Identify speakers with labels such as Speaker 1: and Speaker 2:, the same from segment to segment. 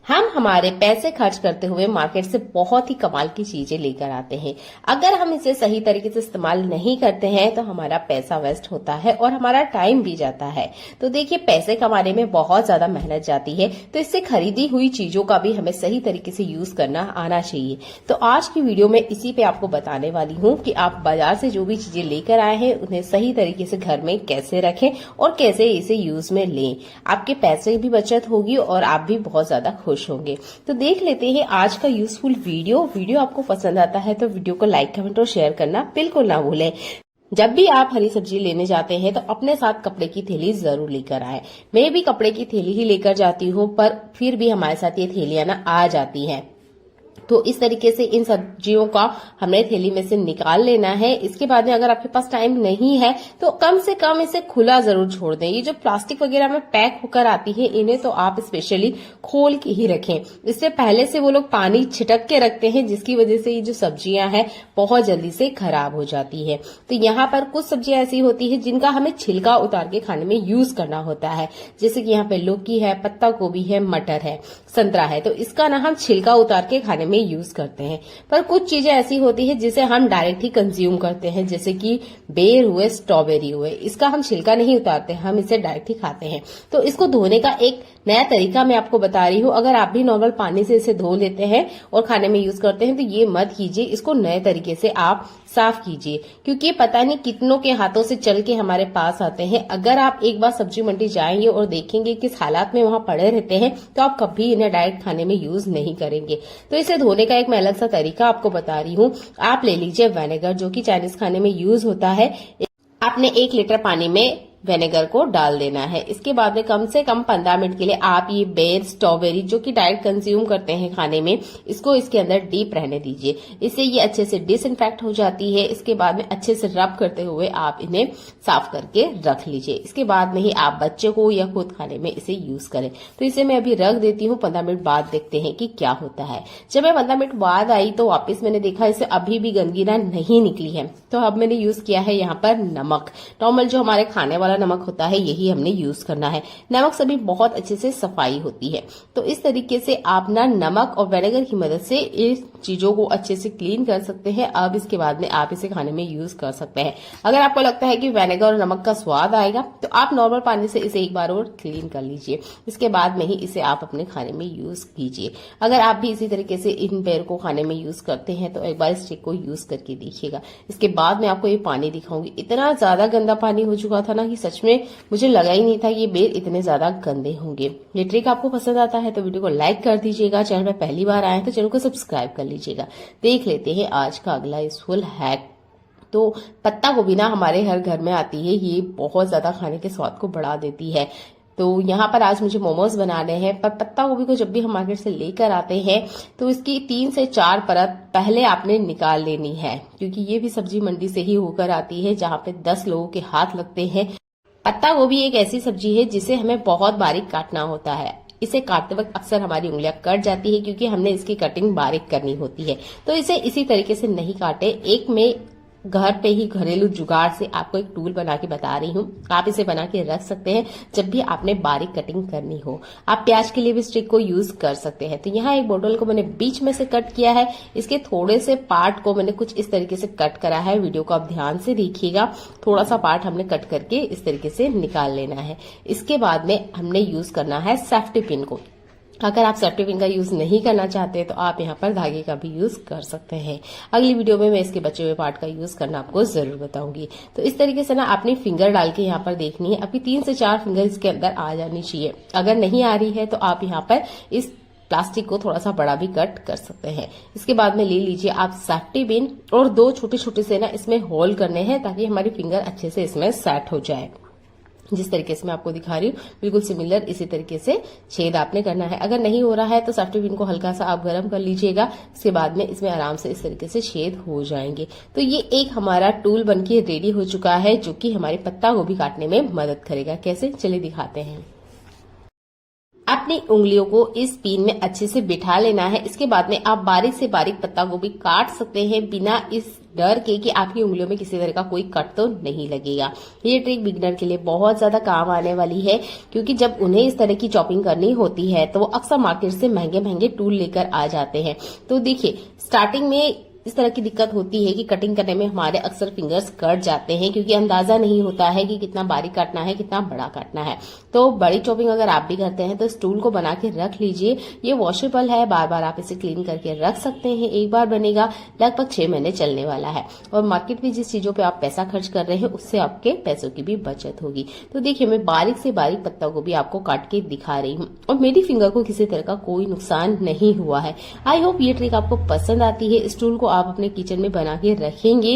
Speaker 1: हम हमारे पैसे खर्च करते हुए मार्केट से बहुत ही कमाल की चीजें लेकर आते हैं। अगर हम इसे सही तरीके से इस्तेमाल नहीं करते हैं तो हमारा पैसा वेस्ट होता है और हमारा टाइम भी जाता है। तो देखिए, पैसे कमाने में बहुत ज्यादा मेहनत जाती है, तो इससे खरीदी हुई चीजों का भी हमें सही तरीके से यूज करना आना चाहिए। तो आज की वीडियो में इसी पे आपको बताने वाली हूँ कि आप बाजार से जो भी चीजें लेकर आए हैं उन्हें सही तरीके से घर में कैसे रखें और कैसे इसे यूज में लें। आपके पैसे भी बचत होगी और आप भी बहुत ज्यादा खुश होंगे। तो देख लेते हैं आज का यूजफुल वीडियो आपको पसंद आता है तो वीडियो को लाइक, कमेंट और शेयर करना बिल्कुल ना भूलें। जब भी आप हरी सब्जी लेने जाते हैं तो अपने साथ कपड़े की थैली जरूर लेकर आए। मैं भी कपड़े की थैली ही लेकर जाती हूँ, पर फिर भी हमारे साथ ये थैलियां ना आ जाती हैं। तो इस तरीके से इन सब्जियों का हमने थैली में से निकाल लेना है। इसके बाद में अगर आपके पास टाइम नहीं है तो कम से कम इसे खुला जरूर छोड़ दें। ये जो प्लास्टिक वगैरह में पैक होकर आती है इन्हें तो आप स्पेशली खोल के ही रखें। इससे पहले से वो लोग पानी छिटक के रखते हैं, जिसकी वजह से ये जो सब्जियां हैं बहुत जल्दी से खराब हो जाती है। तो यहाँ पर कुछ सब्जियां ऐसी होती है जिनका हमें छिलका उतार के खाने में यूज करना होता है, जैसे कि यहाँ पे लौकी है, पत्ता गोभी है, मटर है, संतरा है। तो इसका ना हम छिलका उतार के खाने में यूज करते हैं। पर कुछ चीजें ऐसी होती है जिसे हम डायरेक्ट ही कंज्यूम करते हैं, जैसे कि बेर हुए, स्ट्रॉबेरी हुए। इसका हम छिलका नहीं उतारते, हम इसे डायरेक्ट ही खाते हैं। तो इसको धोने का एक नया तरीका मैं आपको बता रही हूँ। अगर आप भी नॉर्मल पानी से इसे धो लेते हैं और खाने में यूज करते हैं तो ये मत कीजिए, इसको नए तरीके से आप साफ कीजिए, क्योंकि पता नहीं कितनों के हाथों से चल के हमारे पास आते हैं। अगर आप एक बार सब्जी मंडी जाएंगे और देखेंगे किस हालात में वहां पड़े रहते हैं तो आप कभी इन्हें डायरेक्ट खाने में यूज नहीं करेंगे। तो इसे धोने का एक मैं अलग सा तरीका आपको बता रही हूँ। आप ले लीजिए विनेगर, जो कि चाइनीज खाने में यूज होता है। आपने 1 लीटर पानी में विनेगर को डाल देना है। इसके बाद में कम से कम 15 मिनट के लिए आप ये बेर, स्ट्रॉबेरी जो कि डायरेक्ट कंज्यूम करते हैं खाने में, इसको इसके अंदर डीप रहने दीजिए। इससे ये अच्छे से डिसइंफेक्ट हो जाती है। इसके बाद में अच्छे से रब करते हुए आप इन्हें साफ करके रख लीजिए। इसके बाद में ही आप बच्चे को या खुद खाने में इसे यूज करें। तो इसे मैं अभी रख देती हूँ, 15 मिनट बाद देखते हैं कि क्या होता है। जब मैं 15 मिनट बाद आई तो वापस मैंने देखा इसे अभी भी गंदगी ना नहीं निकली है। तो अब मैंने यूज किया है यहाँ पर नमक। नॉर्मल जो हमारे खाने वाला नमक होता है यही हमने यूज करना है। नमक से भी बहुत अच्छे से सफाई होती है। तो इस तरीके से आप ना नमक और विनेगर की मदद से इस चीजों को अच्छे से क्लीन कर सकते हैं। अब इसके बाद में आप इसे खाने में यूज कर सकते हैं। अगर आपको लगता है कि विनेगर और नमक का स्वाद आएगा तो आप नॉर्मल पानी से इसे एक बार और क्लीन कर लीजिए। इसके बाद में ही इसे आप अपने खाने में यूज कीजिए। अगर आप भी इसी तरीके से इन बेर को खाने में यूज करते हैं तो एक बार इस ट्रिक को यूज करके देखिएगा। इसके बाद मैं आपको ये पानी दिखाऊंगी। इतना ज्यादा गंदा पानी हो चुका था ना कि सच में मुझे लगा ही नहीं था कि ये बेर इतने ज्यादा गंदे होंगे। ये ट्रिक आपको पसंद आता है तो वीडियो को लाइक कर दीजिएगा। चैनल में पहली बार आए तो चैनल को सब्सक्राइब कर लीजिएगा। देख लेते हैं आज का अगला यूजफुल हैक। तो पत्ता गोभी ना हमारे हर घर में आती है, ये बहुत ज्यादा खाने के स्वाद को बढ़ा देती है। तो यहाँ पर आज मुझे मोमोज बनाने हैं। पर पत्ता गोभी को जब भी हम मार्केट से लेकर आते हैं तो इसकी 3 से 4 परत पहले आपने निकाल लेनी है, क्योंकि ये भी सब्जी मंडी से ही होकर आती है जहाँ पे 10 लोगों के हाथ लगते हैं। पत्ता गोभी एक ऐसी सब्जी है जिसे हमें बहुत बारीक काटना होता है। इसे काटते वक्त अक्सर हमारी उंगलियां कट जाती है क्योंकि हमने इसकी कटिंग बारीक करनी होती है। तो इसे इसी तरीके से नहीं काटे। एक में घर पे ही घरेलू जुगाड़ से आपको एक टूल बना के बता रही हूँ। आप इसे बना के रख सकते हैं जब भी आपने बारीक कटिंग करनी हो। आप प्याज के लिए भी स्टिक को यूज कर सकते हैं। तो यहाँ एक बोतल को मैंने बीच में से कट किया है। इसके थोड़े से पार्ट को मैंने कुछ इस तरीके से कट करा है। वीडियो को आप ध्यान से देखिएगा। थोड़ा सा पार्ट हमने कट करके इस तरीके से निकाल लेना है। इसके बाद में हमने यूज करना है सेफ्टी पिन को। अगर आप सेफ्टी पिन का यूज नहीं करना चाहते तो आप यहाँ पर धागे का भी यूज कर सकते हैं। अगली वीडियो में मैं इसके बचे हुए पार्ट का यूज करना आपको जरूर बताऊंगी। तो इस तरीके से ना अपनी फिंगर डाल के यहाँ पर देखनी है। आपकी 3 से 4 फिंगर इसके अंदर आ जानी चाहिए। अगर नहीं आ रही है तो आप यहाँ पर इस प्लास्टिक को थोड़ा सा बड़ा भी कट कर सकते हैं। इसके बाद में ले लीजिए आप सेफ्टी पिन और 2 छोटे छोटे से ना इसमें होल करने हैं ताकि हमारी फिंगर अच्छे से इसमें सेट हो जाए। जिस तरीके से मैं आपको दिखा रही हूँ बिल्कुल सिमिलर इसी तरीके से छेद आपने करना है। अगर नहीं हो रहा है तो सेफ्टी पिन को हल्का सा आप गर्म कर लीजिएगा। इसके बाद में इसमें आराम से इस तरीके से छेद हो जाएंगे। तो ये एक हमारा टूल बनके रेडी हो चुका है जो कि हमारे पत्ता गोभी काटने में मदद करेगा। कैसे, चलिए दिखाते हैं। अपनी उंगलियों को इस पिन में अच्छे से बिठा लेना है। इसके बाद में आप बारीक से बारीक पत्ता गोभी काट सकते हैं बिना इस डर के कि आपकी उंगलियों में किसी तरह का कोई कट तो नहीं लगेगा। ये ट्रिक बिगिनर के लिए बहुत ज्यादा काम आने वाली है, क्योंकि जब उन्हें इस तरह की चॉपिंग करनी होती है तो वो अक्सर मार्केट से महंगे महंगे टूल लेकर आ जाते हैं। तो देखिए, स्टार्टिंग में इस तरह की दिक्कत होती है कि कटिंग करने में हमारे अक्सर फिंगर्स कट जाते हैं, क्योंकि अंदाजा नहीं होता है कि कितना बारीक काटना है, कितना बड़ा काटना है। तो बड़ी चॉपिंग अगर आप भी करते हैं तो इस टूल को बना के रख लीजिए। ये वॉशेबल है, बार बार आप इसे क्लीन करके रख सकते हैं। एक बार बनेगा, लगभग 6 महीने चलने वाला है। और मार्केट में जिस चीजों पे आप पैसा खर्च कर रहे हैं उससे आपके पैसों की भी बचत होगी। तो देखिए, मैं बारीक से बारीक पत्ता को भी आपको काट के दिखा रही हूँ और मेरी फिंगर को किसी तरह का कोई नुकसान नहीं हुआ है। आई होप ये ट्रिक आपको पसंद आती है। इस टूल को आप अपने किचन में बना के रखेंगे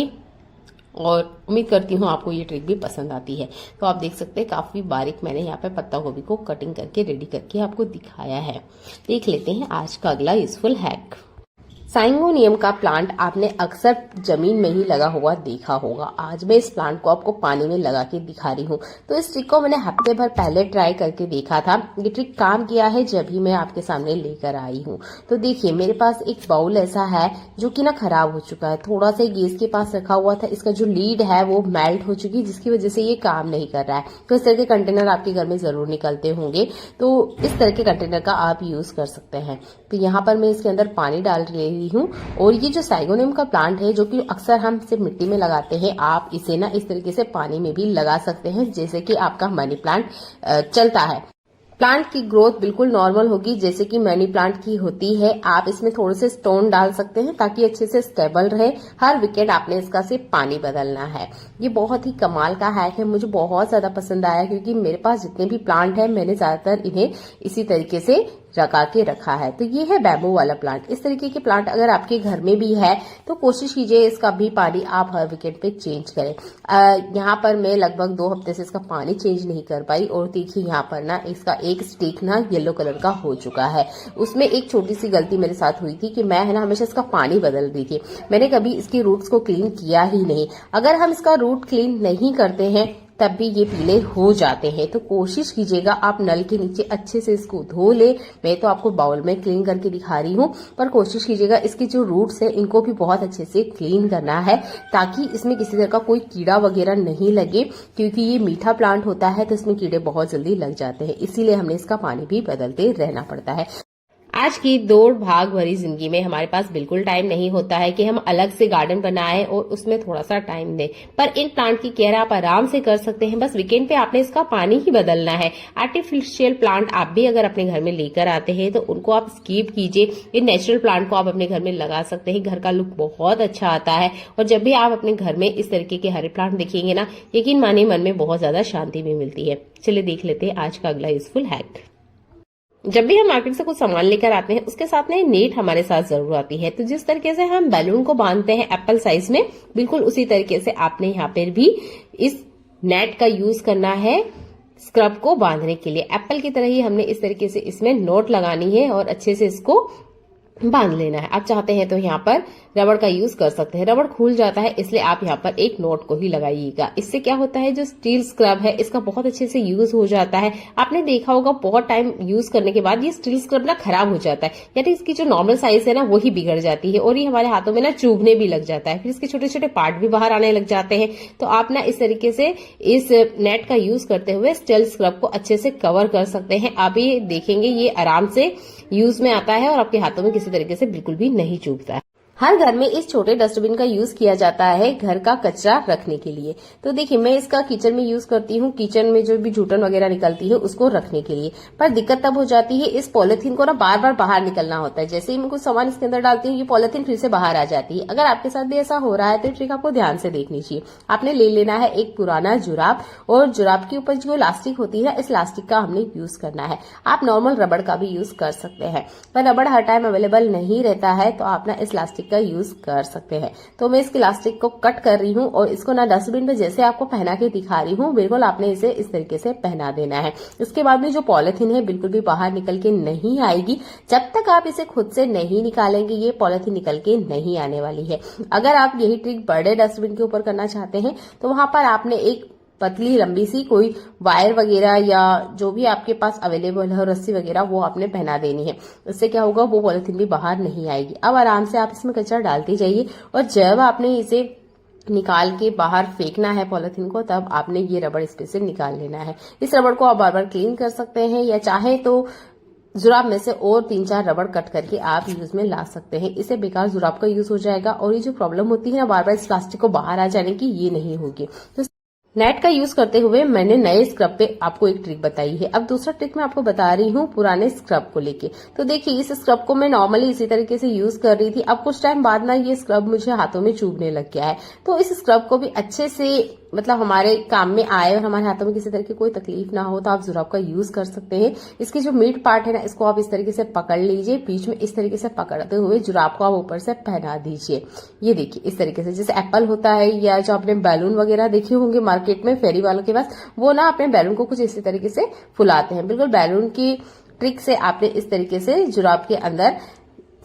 Speaker 1: और उम्मीद करती हूँ आपको ये ट्रिक भी पसंद आती है। तो आप देख सकते हैं काफी बारीक मैंने यहाँ पे पत्ता गोभी को कटिंग करके रेडी करके आपको दिखाया है। देख लेते हैं आज का अगला यूजफुल हैक। साइगोनियम का प्लांट आपने अक्सर जमीन में ही लगा हुआ देखा होगा। आज मैं इस प्लांट को आपको पानी में लगा के दिखा रही हूँ। तो इस ट्रिक को मैंने हफ्ते भर पहले ट्राई करके देखा था। ये ट्रिक काम किया है जब ही मैं आपके सामने लेकर आई हूँ। तो देखिए, मेरे पास एक बाउल ऐसा है जो कि ना खराब हो चुका है। थोड़ा सा गैस के पास रखा हुआ था, इसका जो लीड है वो मेल्ट हो चुकी है, जिसकी वजह से ये काम नहीं कर रहा है। तो इस तरह के कंटेनर आपके घर में जरूर निकलते होंगे, तो इस तरह के कंटेनर का आप यूज कर सकते हैं। तो यहाँ पर मैं इसके अंदर पानी डाल रही हूँ और ये जो साइगोनियम का प्लांट है, जो कि अक्सर हम सिर्फ मिट्टी में लगाते हैं, आप इसे ना इस तरीके से पानी में भी लगा सकते हैं, जैसे कि आपका मनी प्लांट चलता है। प्लांट की ग्रोथ बिल्कुल नॉर्मल होगी जैसे कि मनी प्लांट की होती है। आप इसमें थोड़े से स्टोन डाल सकते हैं ताकि अच्छे से स्टेबल रहे। हर वीकेंड आपने इसका सिर्फ पानी बदलना है। ये बहुत ही कमाल का हैक है, मुझे बहुत ज्यादा पसंद आया, क्योंकि मेरे पास जितने भी प्लांट है मैंने ज्यादातर इन्हें इसी तरीके से रखा के रखा है। तो ये है बैम्बू वाला प्लांट। इस तरीके के प्लांट अगर आपके घर में भी है तो कोशिश कीजिए इसका भी पानी आप हर वीकेंड पे चेंज करें। यहाँ पर मैं लगभग 2 हफ्ते से इसका पानी चेंज नहीं कर पाई और देखिए यहाँ पर ना इसका एक स्टिक ना येलो कलर का हो चुका है। उसमें एक छोटी सी गलती मेरे साथ हुई थी कि मैं है ना हमेशा इसका पानी बदल दी थी। मैंने कभी इसकी रूट्स को क्लीन किया ही नहीं। अगर हम इसका रूट क्लीन नहीं करते हैं तब भी ये पीले हो जाते हैं। तो कोशिश कीजिएगा आप नल के नीचे अच्छे से इसको धो ले। मैं तो आपको बाउल में क्लीन करके दिखा रही हूँ, पर कोशिश कीजिएगा इसके जो रूट्स है इनको भी बहुत अच्छे से क्लीन करना है, ताकि इसमें किसी तरह का कोई कीड़ा वगैरह नहीं लगे, क्योंकि ये मीठा प्लांट होता है तो इसमें कीड़े बहुत जल्दी लग जाते हैं। इसीलिए हमने इसका पानी भी बदलते रहना पड़ता है। आज की दौड़ भाग भरी जिंदगी में हमारे पास बिल्कुल टाइम नहीं होता है कि हम अलग से गार्डन बनाएं और उसमें थोड़ा सा टाइम दें, पर इन प्लांट की केयर आप आराम से कर सकते हैं। बस वीकेंड पे आपने इसका पानी ही बदलना है। आर्टिफिशियल प्लांट आप भी अगर अपने घर में लेकर आते हैं तो उनको आप स्कीप कीजिए। इन नेचुरल प्लांट को आप अपने घर में लगा सकते हैं। घर का लुक बहुत अच्छा आता है और जब भी आप अपने घर में इस तरीके के हरे प्लांट देखेंगे ना, यकीन मानिए मन में बहुत ज्यादा शांति भी मिलती है। चलिए देख लेते हैं आज का अगला यूजफुल हैक। जब भी हम मार्केट से कुछ सामान लेकर आते हैं उसके साथ में नेट हमारे साथ जरूर आती है। तो जिस तरीके से हम बैलून को बांधते हैं एप्पल साइज में, बिल्कुल उसी तरीके से आपने यहाँ पर भी इस नेट का यूज करना है स्क्रब को बांधने के लिए। एप्पल की तरह ही हमने इस तरीके से इसमें नोट लगानी है और अच्छे से इसको बांध लेना है। आप चाहते हैं तो यहाँ पर रबड़ का यूज कर सकते हैं। रबड़ खुल जाता है इसलिए आप यहाँ पर एक नोट को ही लगाइएगा। इससे क्या होता है, जो स्टील स्क्रब है इसका बहुत अच्छे से यूज हो जाता है। आपने देखा होगा बहुत टाइम यूज करने के बाद ये स्टील स्क्रब ना खराब हो जाता है, यानी इसकी जो नॉर्मल साइज है ना वो ही बिगड़ जाती है और ये हमारे हाथों में ना चुभने भी लग जाता है, फिर इसके छोटे छोटे पार्ट भी बाहर आने लग जाते हैं। तो आप ना इस तरीके से इस नेट का यूज करते हुए स्टील स्क्रब को अच्छे से कवर कर सकते हैं। आप ये देखेंगे ये आराम से यूज में आता है और आपके हाथों में किसी तरीके से बिल्कुल भी नहीं चुभता है। हर घर में इस छोटे डस्टबिन का यूज किया जाता है घर का कचरा रखने के लिए। तो देखिए मैं इसका किचन में यूज करती हूँ, किचन में जो भी जूठन वगैरह निकलती है उसको रखने के लिए। पर दिक्कत तब हो जाती है इस पॉलिथीन को ना बार बार बाहर निकलना होता है। जैसे ही मैं कुछ सामान इसके अंदर डालती हूँ ये पॉलिथीन फिर से बाहर आ जाती है। अगर आपके साथ भी ऐसा हो रहा है तो ट्रिक आपको ध्यान से देखनी चाहिए। आपने ले लेना है एक पुराना जुराब और जुराब के ऊपर जो इलास्टिक होती है इस इलास्टिक का हमने यूज करना है। आप नॉर्मल रबड़ का भी यूज कर सकते हैं, पर रबड़ हर टाइम अवेलेबल नहीं रहता है तो आप ना इस इलास्टिक का यूज कर सकते हैं। तो मैं इस इलास्टिक को कट कर रही हूँ और इसको ना डस्टबिन में जैसे आपको पहना के दिखा रही हूँ बिल्कुल आपने इसे इस तरीके से पहना देना है। इसके बाद में जो पॉलिथीन है बिल्कुल भी बाहर निकल के नहीं आएगी। जब तक आप इसे खुद से नहीं निकालेंगे ये पॉलिथीन निकल के नहीं आने वाली है। अगर आप यही ट्रिक बड़े डस्टबिन के ऊपर करना चाहते हैं तो वहां पर आपने एक पतली लंबी सी कोई वायर वगैरह या जो भी आपके पास अवेलेबल है रस्सी वगैरह वो आपने पहना देनी है। इससे क्या होगा, वो पॉलिथीन भी बाहर नहीं आएगी। अब आराम से आप इसमें कचरा डालते जाइए और जब आपने इसे निकाल के बाहर फेंकना है पॉलिथीन को, तब आपने ये रबड़ इसमें से निकाल लेना है। इस रबड़ को आप बार बार क्लीन कर सकते हैं या चाहे तो जुराब में से और 3-4 रबड़ कट करके आप यूज में ला सकते हैं। इससे बेकार जुराब का यूज हो जाएगा और ये जो प्रॉब्लम होती है ना बार बार इस प्लास्टिक को बाहर आ जाने की, ये नहीं होगी। तो नेट का यूज करते हुए मैंने नए स्क्रब पे आपको एक ट्रिक बताई है। अब दूसरा ट्रिक मैं आपको बता रही हूँ पुराने स्क्रब को लेके। तो देखिए, इस स्क्रब को मैं नॉर्मली इसी तरीके से यूज कर रही थी। अब कुछ टाइम बाद ना ये स्क्रब मुझे हाथों में चुभने लग गया है। तो इस स्क्रब को भी अच्छे से मतलब हमारे काम में आए और हमारे हाथों में किसी तरह की कोई तकलीफ ना हो, तो आप जुराब का यूज कर सकते हैं। इसकी जो मिड पार्ट है ना, इसको आप इस तरीके से पकड़ लीजिए, बीच में इस तरीके से पकड़ते हुए जुराब को आप ऊपर से पहना दीजिए। ये देखिए इस तरीके से, जैसे एप्पल होता है या जो आपने बैलून वगैरह देखे होंगे मार्केट में फेरी वालों के पास, वो ना अपने बैलून को कुछ इसी तरीके से फुलाते हैं। बिल्कुल बैलून की ट्रिक से आपने इस तरीके से जुराब के अंदर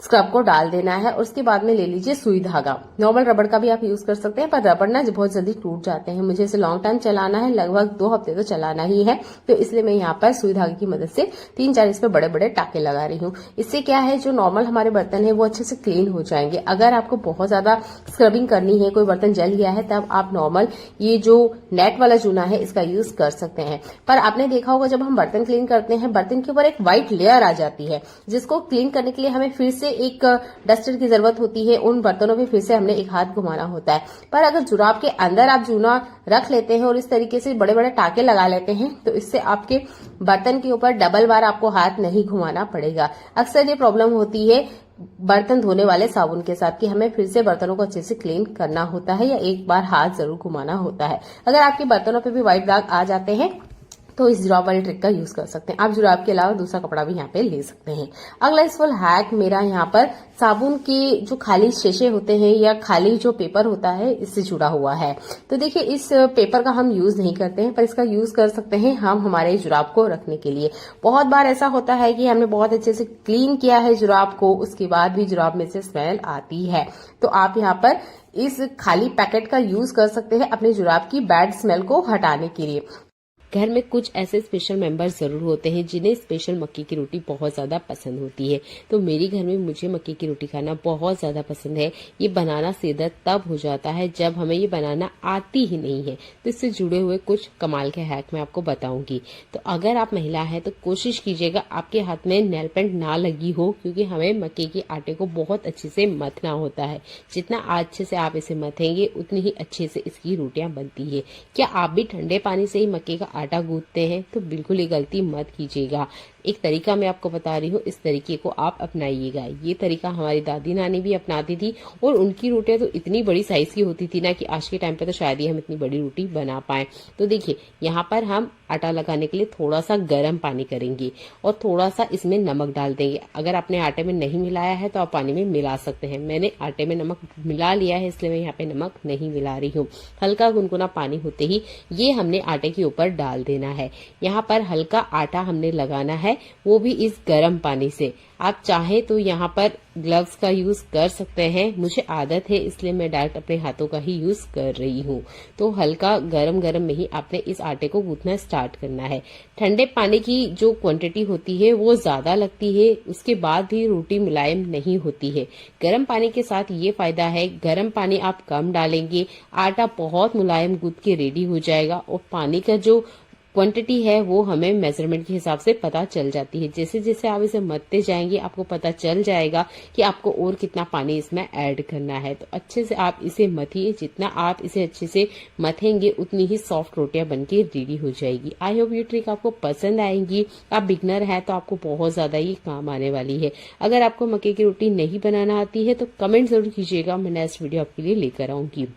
Speaker 1: स्क्रब को डाल देना है और उसके बाद में ले लीजिए सुई धागा। नॉर्मल रबड़ का भी आप यूज कर सकते हैं, पर रबड़ ना बहुत जल्दी टूट जाते हैं। मुझे इसे लॉन्ग टाइम चलाना है, लगभग 2 हफ्ते तो चलाना ही है, तो इसलिए मैं यहाँ पर सुई धागे की मदद से 3-4 इस पे बड़े बड़े टाके लगा रही हूँ। इससे क्या है, जो नॉर्मल हमारे बर्तन है वो अच्छे से क्लीन हो जाएंगे। अगर आपको बहुत ज्यादा स्क्रबिंग करनी है, कोई बर्तन जल गया है, तब आप नॉर्मल ये जो नेट वाला चूना है इसका यूज कर सकते हैं। पर आपने देखा होगा जब हम बर्तन क्लीन करते हैं, बर्तन के ऊपर एक व्हाइट लेयर आ जाती है, जिसको क्लीन करने के लिए हमें फिर से एक डस्टर की जरूरत होती है। उन बर्तनों पे फिर से हमने एक हाथ घुमाना होता है। पर अगर जुराब के अंदर आप चूना रख लेते हैं और इस तरीके से बड़े बड़े टाके लगा लेते हैं, तो इससे आपके बर्तन के ऊपर डबल बार आपको हाथ नहीं घुमाना पड़ेगा। अक्सर ये प्रॉब्लम होती है बर्तन धोने वाले साबुन के साथ कि हमें फिर से बर्तनों को अच्छे से क्लीन करना होता है या एक बार हाथ जरूर घुमाना होता है। अगर आपके बर्तनों पे भी व्हाइट दाग आ जाते हैं तो इस जुराब वाली ट्रिक का यूज कर सकते हैं। आप जुराब के अलावा दूसरा कपड़ा भी यहाँ पे ले सकते हैं। अगला यूजफुल हैक मेरा यहाँ पर साबुन के जो खाली शीशे होते हैं या खाली जो पेपर होता है इससे जुड़ा हुआ है। तो देखिए, इस पेपर का हम यूज नहीं करते हैं, पर इसका यूज कर सकते हैं हम हमारे जुराब को रखने के लिए। बहुत बार ऐसा होता है कि हमने बहुत अच्छे से क्लीन किया है जुराब को, उसके बाद भी जुराब में से स्मेल आती है। तो आप यहाँ पर इस खाली पैकेट का यूज कर सकते हैं अपने जुराब की बैड स्मेल को हटाने के लिए। घर में कुछ ऐसे स्पेशल मेंबर्स जरूर होते हैं जिन्हें स्पेशल मक्के की रोटी बहुत ज्यादा पसंद होती है। तो मेरे घर में मुझे मक्के की रोटी खाना बहुत ज्यादा पसंद है। ये बनाना सीधा तब हो जाता है जब हमें ये बनाना आती ही नहीं है। तो इससे जुड़े हुए कुछ कमाल के हैक मैं आपको बताऊंगी। तो अगर आप महिला है तो कोशिश कीजिएगा आपके हाथ में नेल पेंट ना लगी हो, क्योंकि हमें मक्के के आटे को बहुत अच्छे से मथना होता है। जितना अच्छे से आप इसे मथेंगे उतनी ही अच्छे से इसकी रोटियां बनती है। क्या आप भी ठंडे पानी से ही मक्के का आटा गूंथते हैं? तो बिल्कुल ये गलती मत कीजिएगा। एक तरीका मैं आपको बता रही हूँ, इस तरीके को आप अपनाइएगा। ये तरीका हमारी दादी नानी भी अपनाती थी और उनकी रोटियां तो इतनी बड़ी साइज की होती थी ना कि आज के टाइम पे तो शायद ही हम इतनी बड़ी रोटी बना पाए। तो देखिए, यहाँ पर हम आटा लगाने के लिए थोड़ा सा गर्म पानी करेंगे और थोड़ा सा इसमें नमक डाल देंगे। अगर आपने आटे में नहीं मिलाया है तो आप पानी में मिला सकते हैं। मैंने आटे में नमक मिला लिया है, इसलिए मैं यहाँ पे नमक नहीं मिला रही हूँ। हल्का गुनगुना पानी होते ही ये हमने आटे के ऊपर डाल देना है। यहाँ पर हल्का आटा हमने लगाना है, वो भी इस गर्म पानी से। आप चाहे तो यहाँ पर ग्लव्स का यूज कर सकते हैं। मुझे आदत है इसलिए मैं डायरेक्ट अपने हाथों का ही यूज कर रही हूँ। तो हल्का गरम गरम में ही आपने इस आटे को गूंथना स्टार्ट करना है। ठंडे पानी की जो क्वांटिटी होती है वो ज्यादा लगती है, उसके बाद भी रोटी मुलायम नहीं होती है। गर्म पानी के साथ ये फायदा है, गर्म पानी आप कम डालेंगे, आटा बहुत मुलायम गूंथ के रेडी हो जाएगा और पानी का जो क्वांटिटी है वो हमें मेजरमेंट के हिसाब से पता चल जाती है। जैसे जैसे आप इसे मथते जाएंगे आपको पता चल जाएगा कि आपको और कितना पानी इसमें ऐड करना है। तो अच्छे से आप इसे मथिए, जितना आप इसे अच्छे से मथेंगे उतनी ही सॉफ्ट रोटियां बनके रेडी हो जाएगी। आई होप ये ट्रिक आपको पसंद आएगी। आप बिगनर है तो आपको बहुत ज्यादा ये काम आने वाली है। अगर आपको मक्के की रोटी नहीं बनाना आती है तो कमेंट जरूर कीजिएगा, मैं नेक्स्ट वीडियो आपके लिए लेकर आऊंगी।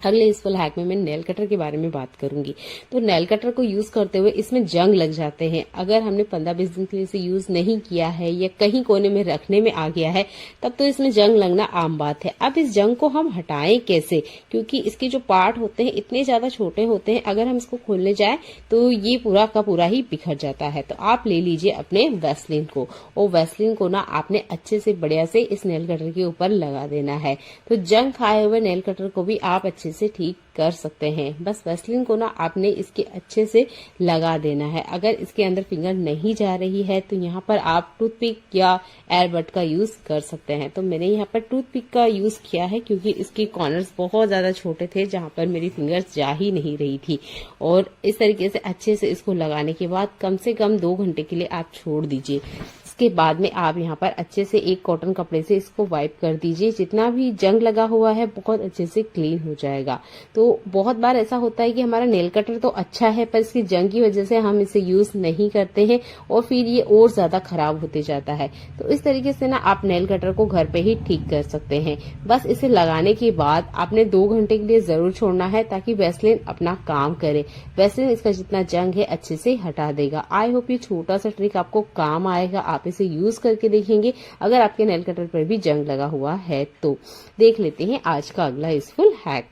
Speaker 1: अगले यूजफुल हैक में मैं नेल कटर के बारे में बात करूंगी। तो नेल कटर को यूज करते हुए इसमें जंग लग जाते हैं। अगर हमने 15-20 दिन के लिए इसे यूज नहीं किया है या कहीं कोने में रखने में आ गया है, तब तो इसमें जंग लगना आम बात है। अब इस जंग को हम हटाएं कैसे, क्योंकि इसके जो पार्ट होते हैं इतने ज्यादा छोटे होते हैं, अगर हम इसको खोलने जाए तो ये पूरा का पूरा ही बिखर जाता है। तो आप ले लीजिए अपने वैसलीन को, और वैसलीन को ना आपने अच्छे से बढ़िया से इस नेल कटर के ऊपर लगा देना है। तो जंग खाए हुए नेल कटर को भी आप अच्छे अच्छे से ठीक कर सकते हैं। बस वैसलीन को ना आपने इसके अच्छे से लगा देना है। अगर इसके अंदर फिंगर नहीं जा रही है तो यहाँ पर आप टूथपिक या एयरबड का यूज कर सकते हैं। तो मैंने यहाँ पर टूथपिक का यूज किया है क्योंकि इसके कॉर्नर्स बहुत ज्यादा छोटे थे जहाँ पर मेरी फिंगर्स जा ही नहीं रही थी। और इस तरीके से अच्छे से इसको लगाने के बाद कम से कम 2 घंटे के लिए आप छोड़ दीजिए। इसके बाद में आप यहाँ पर अच्छे से एक कॉटन कपड़े से इसको वाइप कर दीजिए। जितना भी जंग लगा हुआ है बहुत अच्छे से क्लीन हो जाएगा। तो बहुत बार ऐसा होता है कि हमारा नेल कटर तो अच्छा है पर इसकी जंग की वजह से हम इसे यूज नहीं करते हैं और फिर ये और ज्यादा खराब होते जाता है। तो इस तरीके से ना आप नेल कटर को घर पे ही ठीक कर सकते हैं। बस इसे लगाने के बाद आपने 2 घंटे के लिए जरूर छोड़ना है ताकि वैसलीन अपना काम करे। वैसलीन इसका जितना जंग है अच्छे से हटा देगा। आई होप ये छोटा सा ट्रिक आपको काम आएगा। आप इसे यूज करके देखेंगे। अगर आपके नेल कटर पर भी जंग लगा हुआ है तो देख लेते हैं आज का अगला यूजफुल हैक।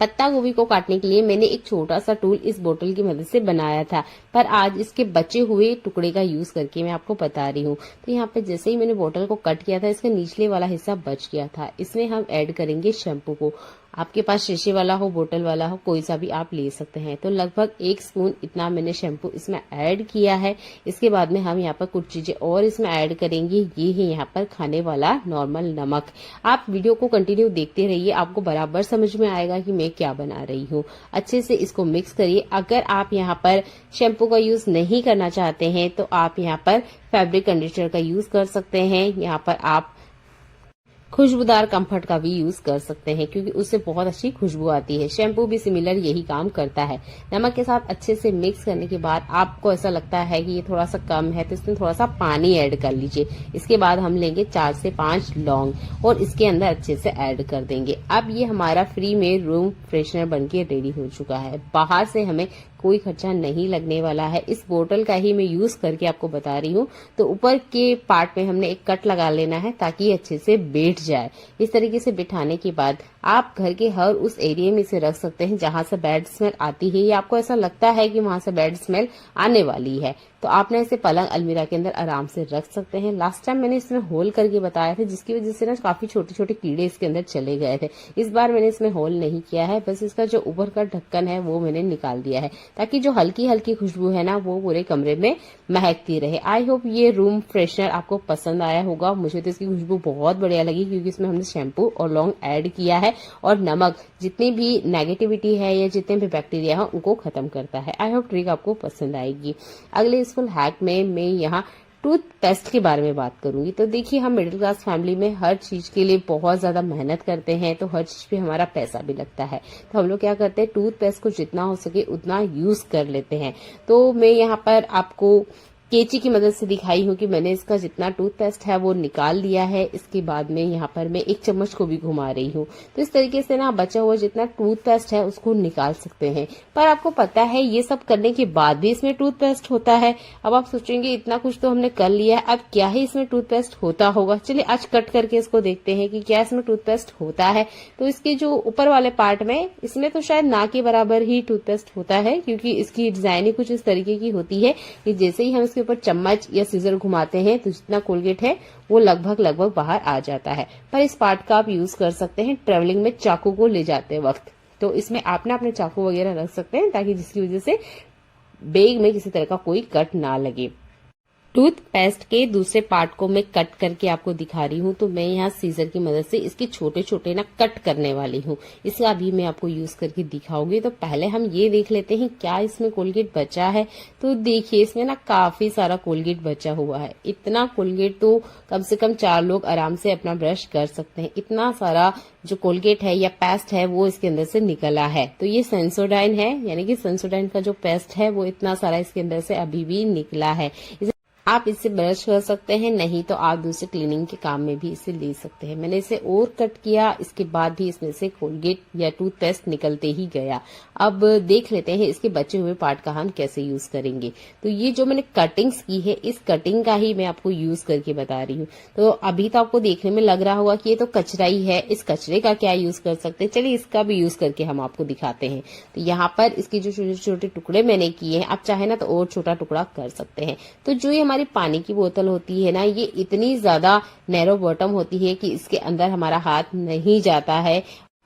Speaker 1: पत्ता गोभी को काटने के लिए मैंने एक छोटा सा टूल इस बोतल की मदद से बनाया था, पर आज इसके बचे हुए टुकड़े का यूज करके मैं आपको बता रही हूँ। तो यहाँ पे जैसे ही मैंने बोतल को कट किया था इसका निचले वाला हिस्सा बच गया था। इसमें हम ऐड करेंगे शैम्पू को। आपके पास शीशे वाला हो, बोतल वाला हो, कोई सा भी आप ले सकते हैं। तो लगभग 1 स्पून इतना मैंने शैम्पू इसमें ऐड किया है। इसके बाद में हम यहाँ पर कुछ चीजें और इसमें ऐड करेंगे। ये है यहाँ पर खाने वाला नॉर्मल नमक। आप वीडियो को कंटिन्यू देखते रहिए, आपको बराबर समझ में आएगा कि मैं क्या बना रही हूँ। अच्छे से इसको मिक्स करिए। अगर आप यहाँ पर शैम्पू का यूज नहीं करना चाहते हैं तो आप यहाँ पर फैब्रिक कंडीशनर का यूज कर सकते हैं। यहाँ पर आप खुशबूदार कंफर्ट का भी यूज कर सकते हैं क्योंकि उससे बहुत अच्छी खुशबू आती है। शैम्पू भी सिमिलर यही काम करता है। नमक के साथ अच्छे से मिक्स करने के बाद आपको ऐसा लगता है कि ये थोड़ा सा कम है तो इसमें थोड़ा सा पानी ऐड कर लीजिए। इसके बाद हम लेंगे 4 से 5 लौंग और इसके अंदर अच्छे से ऐड कर देंगे। अब ये हमारा फ्री में रूम फ्रेशनर बनके रेडी हो चुका है। बाहर से हमें कोई खर्चा नहीं लगने वाला है। इस बोतल का ही मैं यूज करके आपको बता रही हूँ। तो ऊपर के पार्ट में हमने एक कट लगा लेना है ताकि अच्छे से बैठ जाए। इस तरीके से बिठाने के बाद आप घर के हर उस एरिया में इसे रख सकते हैं जहां से बैड स्मेल आती है या आपको ऐसा लगता है कि वहां से बैड स्मेल आने वाली है। तो आपने इसे पलंग अलमीरा के अंदर आराम से रख सकते हैं। लास्ट टाइम मैंने इसमें होल करके बताया था जिसकी वजह से ना काफी छोटे छोटे कीड़े इसके अंदर चले गए थे। इस बार मैंने इसमें होल नहीं किया है, बस इसका जो ऊपर का ढक्कन है वो मैंने निकाल दिया है ताकि जो हल्की हल्की खुशबू है ना वो पूरे कमरे में महकती रहे। आई होप ये रूम फ्रेशनर आपको पसंद आया होगा। मुझे तो इसकी खुशबू बहुत बढ़िया लगी क्योंकि इसमें हमने शैम्पू और लौंग ऐड किया है और नमक जितनी भी नेगेटिविटी है या जितने भी बैक्टीरिया है उनको खत्म करता है। आई होप ट्रिक आपको पसंद आएगी। अगले यूजफुल हैक में मैं यहाँ टूथपेस्ट के बारे में बात करूंगी। तो देखिए हम मिडिल क्लास फैमिली में हर चीज के लिए बहुत ज्यादा मेहनत करते हैं तो हर चीज पे हमारा पैसा भी लगता है। तो हम लोग क्या करते हैं टूथपेस्ट को जितना हो सके उतना यूज कर लेते हैं। तो मैं यहाँ पर आपको कैंची की मदद से दिखाई हूँ कि मैंने इसका जितना टूथपेस्ट है वो निकाल लिया है। इसके बाद में यहाँ पर मैं एक चम्मच को भी घुमा रही हूँ। तो इस तरीके से ना बचा हुआ जितना टूथपेस्ट है उसको निकाल सकते हैं। पर आपको पता है ये सब करने के बाद भी इसमें टूथपेस्ट होता है। अब आप सोचेंगे इतना कुछ तो हमने कर लिया है, अब क्या ही इसमें टूथपेस्ट होता होगा। चलिए आज कट करके इसको देखते हैं कि क्या इसमें टूथपेस्ट होता है। तो इसके जो ऊपर वाले पार्ट में इसमें तो शायद ना के बराबर ही टूथपेस्ट होता है क्योंकि इसकी डिजाइन ही कुछ इस तरीके की होती है कि जैसे ही हम इसके ऊपर चम्मच या सीजर घुमाते हैं तो जितना कोलगेट है वो लगभग बाहर आ जाता है। पर इस पार्ट का आप यूज कर सकते हैं ट्रेवलिंग में चाकू को ले जाते वक्त। तो इसमें आप ना अपने चाकू वगैरह रख सकते हैं ताकि जिसकी वजह से बैग में किसी तरह का कोई कट ना लगे। टूथपेस्ट के दूसरे पार्ट को मैं कट करके आपको दिखा रही हूँ। तो मैं यहाँ सीजर की मदद से इसके छोटे छोटे ना कट करने वाली हूँ। इसका भी मैं आपको यूज करके दिखाऊंगी। तो पहले हम ये देख लेते हैं क्या इसमें कोलगेट बचा है। तो देखिए इसमें ना काफी सारा कोलगेट बचा हुआ है। इतना कोलगेट तो कम से कम 4 लोग आराम से अपना ब्रश कर सकते हैं। इतना सारा जो कोलगेट है या पेस्ट है वो इसके अंदर से निकला है। तो ये सेंसोडाइन है, यानी कि सेंसोडाइन का जो पेस्ट है वो इतना सारा इसके अंदर से अभी भी निकला है। आप इससे ब्रश कर सकते हैं, नहीं तो आप दूसरे क्लीनिंग के काम में भी इसे ले सकते हैं। मैंने इसे और कट किया, इसके बाद भी इसमें से कोलगेट या टूथपेस्ट निकलते ही गया। अब देख लेते हैं इसके बचे हुए पार्ट का हम कैसे यूज करेंगे। तो ये जो मैंने कटिंग्स की है इस कटिंग का ही मैं आपको यूज करके बता रही हूँ। तो अभी तो आपको देखने में लग रहा होगा कि ये तो कचरा ही है, इस कचरे का क्या यूज कर सकते हैं। चलिए इसका भी यूज करके हम आपको दिखाते हैं। तो यहाँ पर इसके जो छोटे छोटे टुकड़े मैंने किए हैं, आप चाहे ना तो और छोटा टुकड़ा कर सकते हैं। तो जो ये हमारी पानी की बोतल होती है ना, ये इतनी ज्यादा नैरो बॉटम होती है कि इसके अंदर हमारा हाथ नहीं जाता है।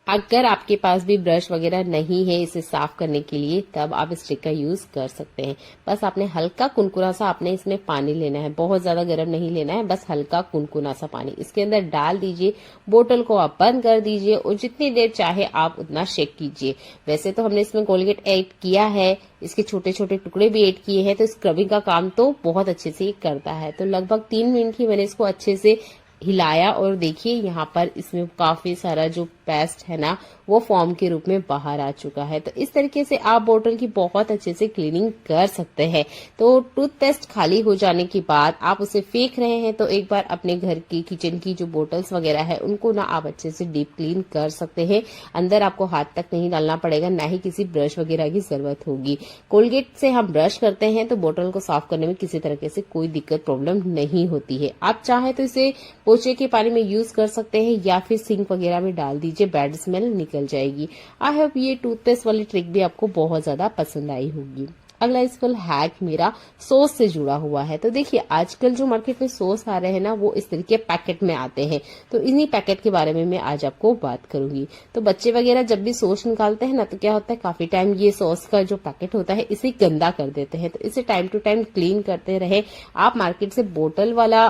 Speaker 1: अगर आपके पास भी ब्रश वगैरह नहीं है इसे साफ करने के लिए, तब आप इस ट्रिक का यूज कर सकते हैं। बस आपने हल्का कुनकुना सा आपने इसमें पानी लेना है, बहुत ज्यादा गर्म नहीं लेना है, बस हल्का कुनकुना सा पानी इसके अंदर डाल दीजिए। बोतल को आप बंद कर दीजिए और जितनी देर चाहे आप उतना शेक कीजिए। वैसे तो हमने इसमें कोलगेट ऐड किया है, इसके छोटे छोटे टुकड़े भी ऐड किए हैं, तो स्क्रबिंग का काम तो बहुत अच्छे से ये करता है। तो लगभग 3 मिनट की मैंने इसको अच्छे से हिलाया और देखिए यहाँ पर इसमें काफी सारा जो पेस्ट है ना वो फॉर्म के रूप में बाहर आ चुका है। तो इस तरीके से आप बोतल की बहुत अच्छे से क्लीनिंग कर सकते हैं। तो टूथपेस्ट खाली हो जाने के बाद आप उसे फेंक रहे हैं तो एक बार अपने घर की किचन की जो बोतल्स वगैरह है उनको ना आप अच्छे से डीप क्लीन कर सकते हैं। अंदर आपको हाथ तक नहीं डालना पड़ेगा, ना ही किसी ब्रश वगैरह की जरूरत होगी। कोलगेट से हम ब्रश करते हैं तो बोतल को साफ करने में किसी तरीके से कोई दिक्कत प्रॉब्लम नहीं होती है। आप चाहे तो इसे पोछे के पानी में यूज कर सकते हैं या फिर सिंक वगैरह में डाल दीजिए, बैड स्मेल निकल जाएगी। आई होप ये टूथपेस्ट वाली ट्रिक भी आपको बहुत ज्यादा पसंद आई होगी। अगला यूजफुल हैक मेरा सॉस से जुड़ा हुआ है। तो देखिए आजकल जो मार्केट में सॉस आ रहे हैं ना वो इस तरीके पैकेट में आते हैं, तो इन्हीं पैकेट के बारे में मैं आज आपको बात करूंगी। तो बच्चे वगैरह जब भी सॉस निकालते हैं ना तो क्या होता है, काफी टाइम ये सॉस का जो पैकेट होता है इसे गंदा कर देते हैं। तो इसे टाइम टू टाइम क्लीन करते रहे। आप मार्केट से बोतल वाला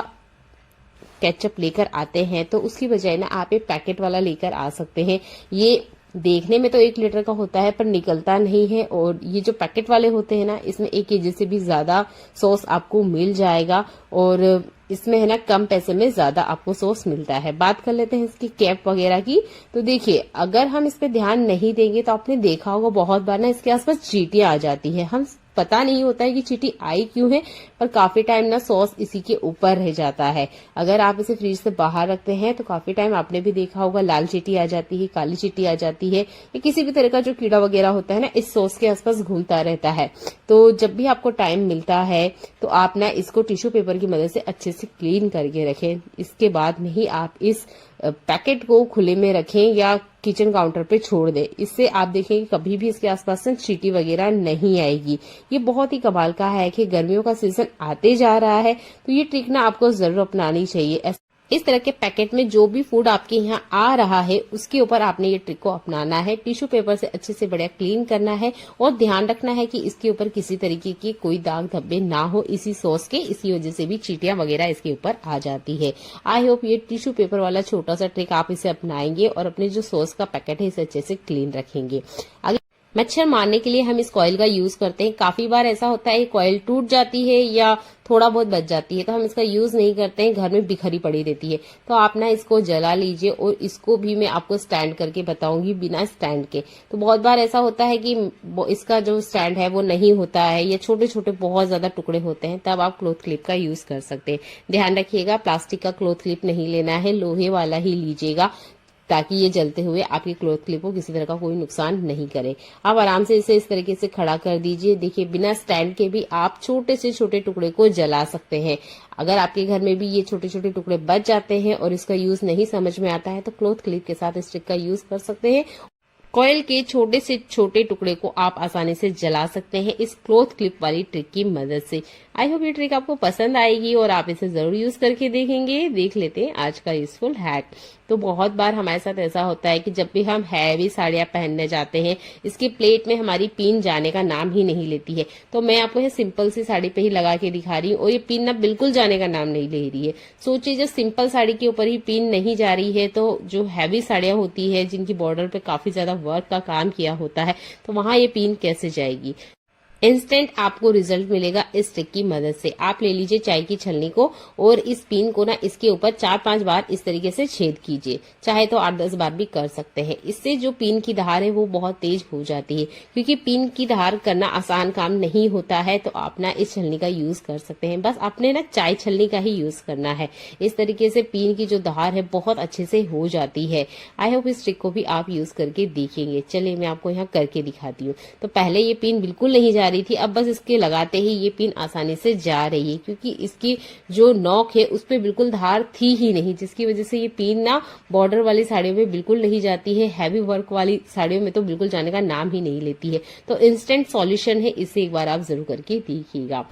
Speaker 1: केचप लेकर आते हैं तो उसकी बजाय ना आप एक पैकेट वाला लेकर आ सकते हैं। ये देखने में तो 1 लीटर का होता है पर निकलता नहीं है, और ये जो पैकेट वाले होते हैं ना इसमें 1 केजी से भी ज्यादा सॉस आपको मिल जाएगा और इसमें है ना कम पैसे में ज्यादा आपको सॉस मिलता है। बात कर लेते हैं इसकी कैप वगैरह की। तो देखिए अगर हम इस पे ध्यान नहीं देंगे तो आपने देखा होगा बहुत बार ना इसके आसपास चींटियां आ जाती है। हम पता नहीं होता है कि चींटी आई क्यों है, पर काफी टाइम ना सॉस इसी के ऊपर रह जाता है। अगर आप इसे फ्रिज से बाहर रखते हैं तो काफी टाइम आपने भी देखा होगा लाल चींटी आ जाती है, काली चींटी आ जाती है, या किसी भी तरह का जो कीड़ा वगैरह होता है ना इस सॉस के आसपास घूमता रहता है। तो जब भी आपको टाइम मिलता है तो आप ना इसको टिश्यू पेपर की मदद से अच्छे से क्लीन करके रखें। इसके बाद में ही आप इस पैकेट को खुले में रखें या किचन काउंटर पे छोड़ दें। इससे आप देखेंगे कभी भी इसके आसपास से चींटी वगैरह नहीं आएगी। ये बहुत ही कमाल का है कि गर्मियों का सीजन आते जा रहा है तो ये ट्रिक ना आपको जरूर अपनानी चाहिए। इस तरह के पैकेट में जो भी फूड आपके यहाँ आ रहा है उसके ऊपर आपने ये ट्रिक को अपनाना है। टिश्यू पेपर से अच्छे से बढ़िया क्लीन करना है और ध्यान रखना है कि इसके ऊपर किसी तरीके की कोई दाग धब्बे ना हो इसी सॉस के, इसी वजह से भी चींटियां वगैरह इसके ऊपर आ जाती है। आई होप ये टिश्यू पेपर वाला छोटा सा ट्रिक आप इसे अपनाएंगे और अपने जो सॉस का पैकेट है इसे अच्छे से क्लीन रखेंगे। मच्छर मारने के लिए हम इस कॉइल का यूज करते हैं। काफी बार ऐसा होता है कॉइल टूट जाती है या थोड़ा बहुत बच जाती है तो हम इसका यूज नहीं करते हैं, घर में बिखरी पड़ी रहती है। तो आप ना इसको जला लीजिए और इसको भी मैं आपको स्टैंड करके बताऊंगी बिना स्टैंड के। तो बहुत बार ऐसा होता है कि इसका जो स्टैंड है वो नहीं होता है या छोटे छोटे बहुत ज्यादा टुकड़े होते हैं, तब आप क्लॉथ क्लिप का यूज कर सकते हैं। ध्यान रखिएगा प्लास्टिक का क्लॉथ क्लिप नहीं लेना है, लोहे वाला ही लीजिएगा ताकि ये जलते हुए आपकी क्लॉथ क्लिप को किसी तरह का कोई नुकसान नहीं करे। आप आराम से इसे इस तरीके से खड़ा कर दीजिए। देखिए बिना स्टैंड के भी आप छोटे से छोटे टुकड़े को जला सकते हैं। अगर आपके घर में भी ये छोटे छोटे टुकड़े बच जाते हैं और इसका यूज नहीं समझ में आता है तो क्लॉथ क्लिप के साथ इस ट्रिक का यूज कर सकते हैं। कॉइल के छोटे से छोटे टुकड़े को आप आसानी से जला सकते हैं इस क्लॉथ क्लिप वाली ट्रिक की मदद से। आई होप ये ट्रिक आपको पसंद आएगी और आप इसे जरूर यूज करके देखेंगे। देख लेते हैं आज का यूजफुल हैक। तो बहुत बार हमारे साथ ऐसा होता है कि जब भी हम हैवी साड़ियां पहनने जाते हैं इसकी प्लेट में हमारी पिन जाने का नाम ही नहीं लेती है। तो मैं आपको ये सिंपल सी साड़ी पे ही लगा के दिखा रही हूँ और ये पिन ना बिल्कुल जाने का नाम नहीं ले रही है। सोचिए जब सिंपल साड़ी के ऊपर ही पिन नहीं जा रही है तो जो हैवी साड़ियां होती है जिनकी बॉर्डर पे काफी ज्यादा वर्क का काम किया होता है तो वहां ये पिन कैसे जाएगी। इंस्टेंट आपको रिजल्ट मिलेगा इस ट्रिक की मदद से। आप ले लीजिए चाय की छलनी को और इस पिन को ना इसके ऊपर 4-5 बार इस तरीके से छेद कीजिए, चाहे तो 8-10 बार भी कर सकते हैं। इससे जो पिन की धार है वो बहुत तेज हो जाती है। क्योंकि पिन की धार करना आसान काम नहीं होता है तो आप ना इस छलनी का यूज कर सकते हैं। बस आपने ना चाय छलनी का ही यूज करना है। इस तरीके से पिन की जो धार है बहुत अच्छे से हो जाती है। आई होप इस ट्रिक को भी आप यूज करके देखेंगे। चलिए मैं आपको यहाँ करके दिखाती हूँ। तो पहले ये पिन बिल्कुल नहीं जा रही थी, अब बस इसके लगाते ही ये पिन आसानी से जा रही है क्योंकि इसकी जो नोक है उस पे बिल्कुल धार थी ही नहीं, जिसकी वजह से ये पिन ना बॉर्डर वाली साड़ियों में बिल्कुल नहीं जाती है। हैवी वर्क वाली साड़ियों में तो बिल्कुल जाने का नाम ही नहीं लेती है। तो इंस्टेंट सॉल्यूशन है, इसे एक बार आप जरूर करके देखिएगा।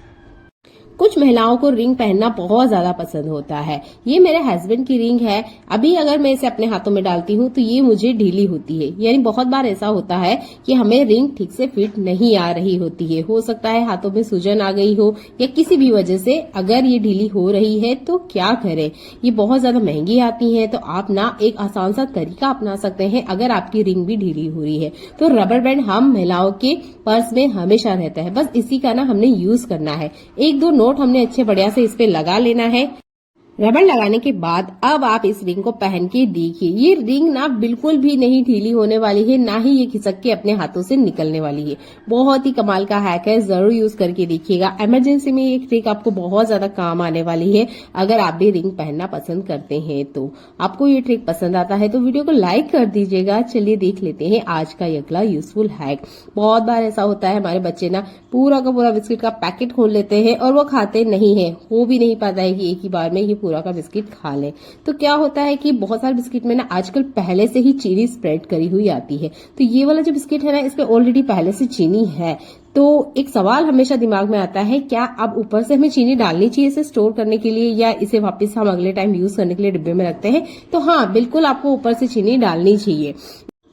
Speaker 1: कुछ महिलाओं को रिंग पहनना बहुत ज्यादा पसंद होता है। ये मेरे हस्बैंड की रिंग है। अभी अगर मैं इसे अपने हाथों में डालती हूँ तो ये मुझे ढीली होती है, यानी बहुत बार ऐसा होता है कि हमें रिंग ठीक से फिट नहीं आ रही होती है। हो सकता है हाथों में सूजन आ गई हो या किसी भी वजह से अगर ये ढीली हो रही है तो क्या करें। ये बहुत ज्यादा महंगी आती है, तो आप ना एक आसान सा तरीका अपना सकते हैं। अगर आपकी रिंग भी ढीली हो रही है तो रबर बैंड हम महिलाओं के पर्स में हमेशा रहता है, बस इसी का ना हमने यूज करना है। एक दो नोट हमने अच्छे बढ़िया से इस पे लगा लेना है। रबड़ लगाने के बाद अब आप इस रिंग को पहन के देखिए, ये रिंग ना बिल्कुल भी नहीं ढीली होने वाली है, ना ही ये खिसक के अपने हाथों से निकलने वाली है। बहुत ही कमाल का हैक है, जरूर यूज करके देखिएगा। इमरजेंसी में ये ट्रिक आपको बहुत ज्यादा काम आने वाली है। अगर आप भी रिंग पहनना पसंद करते हैं तो आपको ये ट्रिक पसंद आता है तो वीडियो को लाइक कर दीजिएगा। चलिए देख लेते हैं आज का अगला यूजफुल हैक। बहुत बार ऐसा होता है हमारे बच्चे ना पूरा का पूरा बिस्किट का पैकेट खोल लेते हैं और वो खाते नहीं है, हो भी नहीं पाता है कि एक ही बार में ये पूरा का बिस्किट खा लें। तो क्या होता है कि बहुत सारे बिस्किट में ना आजकल पहले से ही चीनी स्प्रेड करी हुई आती है, तो ये वाला जो बिस्किट है ना इसमें ऑलरेडी पहले से चीनी है। तो एक सवाल हमेशा दिमाग में आता है, क्या अब ऊपर से हमें चीनी डालनी चाहिए इसे स्टोर करने के लिए, या इसे वापस हम अगले टाइम यूज करने के लिए डिब्बे में रखते हैं? तो हाँ, बिल्कुल आपको ऊपर से चीनी डालनी चाहिए।